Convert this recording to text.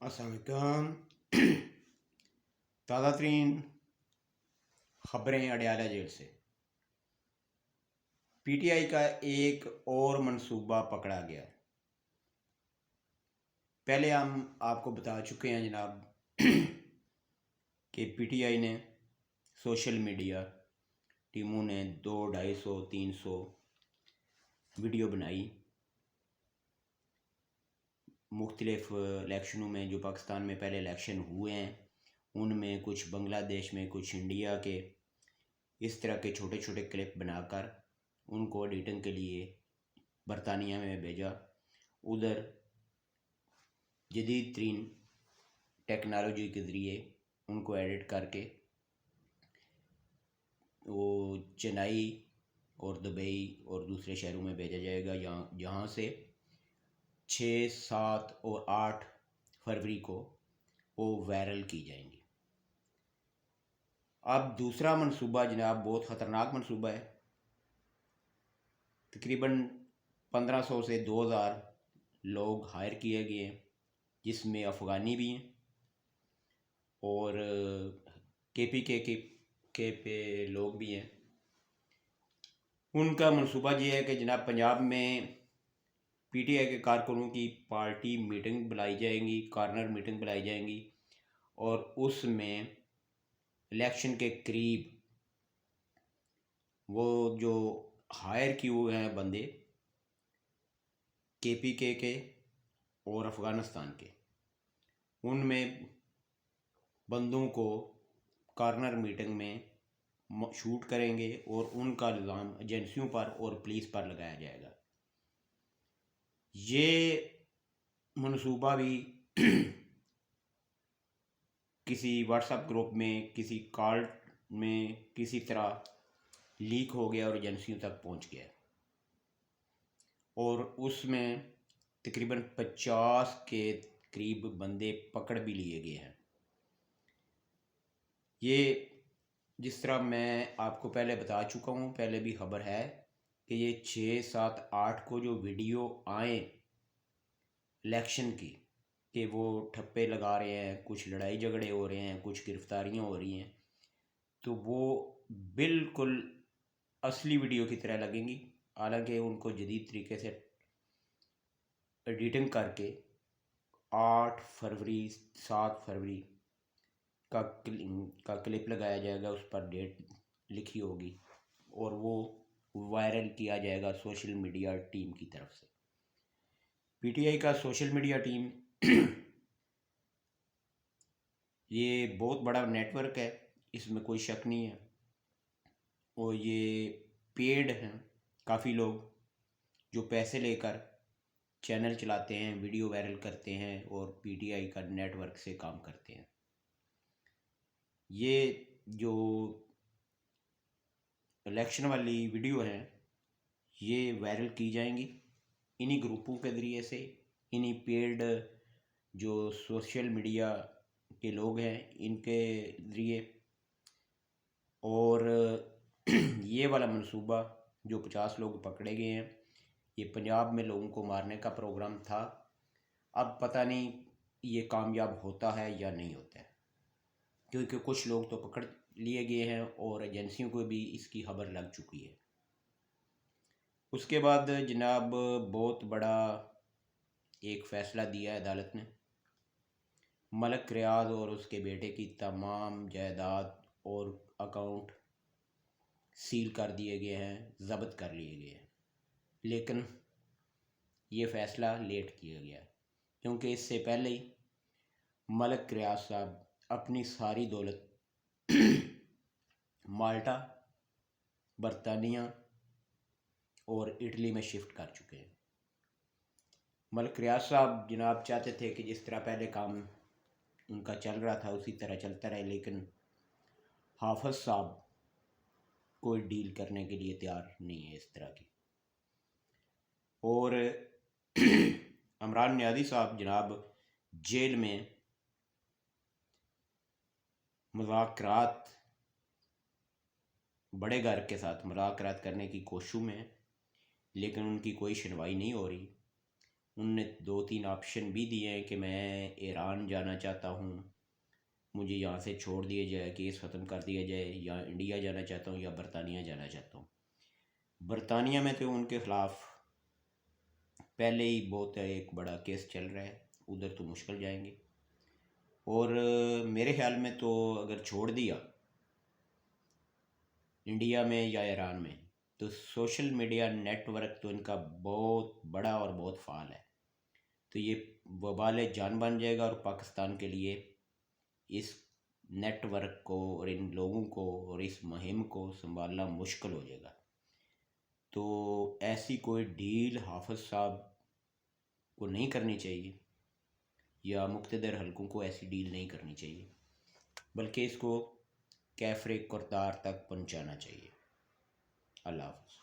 अस्सलाम ताज़ा तरीन ख़बरें अडयाला जेल से। पीटीआई का एक और मंसूबा पकड़ा गया। पहले हम आपको बता चुके हैं जनाब कि पीटीआई ने सोशल मीडिया टीमों ने 200-250-300 वीडियो बनाई मुख्तलिफ इलेक्शनों में जो पाकिस्तान में पहले इलेक्शन हुए हैं उनमें, कुछ बांग्लादेश में, कुछ इंडिया के, इस तरह के छोटे छोटे क्लिप बनाकर उनको एडिटिंग के लिए बरतानिया में भेजा। उधर जदीद तरीन टेक्नोलॉजी के ज़रिए उनको एडिट करके वो चेन्नई और दुबई और दूसरे शहरों में भेजा जाएगा, जहाँ से 6, 7 और 8 फरवरी को वो वायरल की जाएंगी। अब दूसरा मंसूबा जनाब बहुत ख़तरनाक मंसूबा है। तकरीबन 1500 से 2000 लोग हायर किए गए हैं, जिसमें अफ़गानी भी हैं और केपीके के पे लोग भी हैं। उनका मंसूबा ये है कि जनाब पंजाब में पीटीआई के कारकुनों की पार्टी मीटिंग बुलाई जाएंगी, कॉर्नर मीटिंग बुलाई जाएंगी और उसमें इलेक्शन के करीब वो जो हायर किए हुए हैं बंदे केपीके के और अफ़गानिस्तान के, उनमें बंदों को कॉर्नर मीटिंग में शूट करेंगे और उनका इल्ज़ाम एजेंसियों पर और पुलिस पर लगाया जाएगा। ये मंसूबा भी किसी व्हाट्सएप ग्रुप में, किसी कॉल में किसी तरह लीक हो गया और एजेंसियों तक पहुंच गया और उसमें तकरीबन 50 के करीब बंदे पकड़ भी लिए गए हैं। ये जिस तरह मैं आपको पहले बता चुका हूँ, पहले भी खबर है कि ये 6, 7, 8 को जो वीडियो आए इलेक्शन की कि वो ठप्पे लगा रहे हैं, कुछ लड़ाई झगड़े हो रहे हैं, कुछ गिरफ्तारियाँ हो रही हैं, तो वो बिल्कुल असली वीडियो की तरह लगेंगी। हालांकि उनको जदीद तरीके से एडिटिंग करके 8 फरवरी, 7 फरवरी का क्लिप लगाया जाएगा, उस पर डेट लिखी होगी और वो वायरल किया जाएगा सोशल मीडिया टीम की तरफ से। पीटीआई का सोशल मीडिया टीम ये बहुत बड़ा नेटवर्क है, इसमें कोई शक नहीं है, और ये पेड हैं। काफ़ी लोग जो पैसे लेकर चैनल चलाते हैं, वीडियो वायरल करते हैं और पीटीआई का नेटवर्क से काम करते हैं। ये जो इलेक्शन वाली वीडियो हैं ये वायरल की जाएंगी इन्हीं ग्रुपों के ज़रिए से, इन्हीं पेड जो सोशल मीडिया के लोग हैं इनके ज़रिए। और ये वाला मंसूबा जो 50 लोग पकड़े गए हैं, ये पंजाब में लोगों को मारने का प्रोग्राम था। अब पता नहीं ये कामयाब होता है या नहीं होता है, क्योंकि कुछ लोग तो पकड़ लिए गए हैं और एजेंसियों को भी इसकी खबर लग चुकी है। उसके बाद जनाब बहुत बड़ा एक फ़ैसला दिया है अदालत ने। मलक रियाज और उसके बेटे की तमाम जायदाद और अकाउंट सील कर दिए गए हैं, ज़ब्त कर लिए गए हैं, लेकिन ये फ़ैसला लेट किया गया क्योंकि इससे पहले ही मलक रियाज साहब अपनी सारी दौलत माल्टा, बरतानिया और इटली में शिफ्ट कर चुके हैं। मलक रियाज साहब जनाब चाहते थे कि जिस तरह पहले काम उनका चल रहा था उसी तरह चलता रहे, लेकिन हाफिज साहब कोई डील करने के लिए तैयार नहीं है इस तरह की। और इमरान नियाज़ी साहब जनाब जेल में मुज़ाकरात, बड़े घर के साथ मुज़ाकरात करने की कोशिशों में, लेकिन उनकी कोई सुनवाई नहीं हो रही। उनने 2-3 ऑप्शन भी दिए हैं कि मैं ईरान जाना चाहता हूँ, मुझे यहाँ से छोड़ दिया जाए, केस ख़त्म कर दिया जाए, या इंडिया जाना चाहता हूँ या बरतानिया जाना चाहता हूँ। बरतानिया में तो उनके ख़िलाफ़ पहले ही बहुत एक बड़ा केस चल रहा है, उधर तो मुश्किल जाएंगे। और मेरे ख्याल में तो अगर छोड़ दिया इंडिया में या ईरान में, तो सोशल मीडिया नेटवर्क तो इनका बहुत बड़ा और बहुत फ़ाल है, तो ये वबाल जान बन जाएगा और पाकिस्तान के लिए इस नेटवर्क को और इन लोगों को और इस मुहिम को संभालना मुश्किल हो जाएगा। तो ऐसी कोई डील हाफिज़ साहब को नहीं करनी चाहिए, या मुक़्तदर हलकों को ऐसी डील नहीं करनी चाहिए, बल्कि इसको कैफ़रे करतार तक पहुंचाना चाहिए। अल्लाह हाफ़िज़।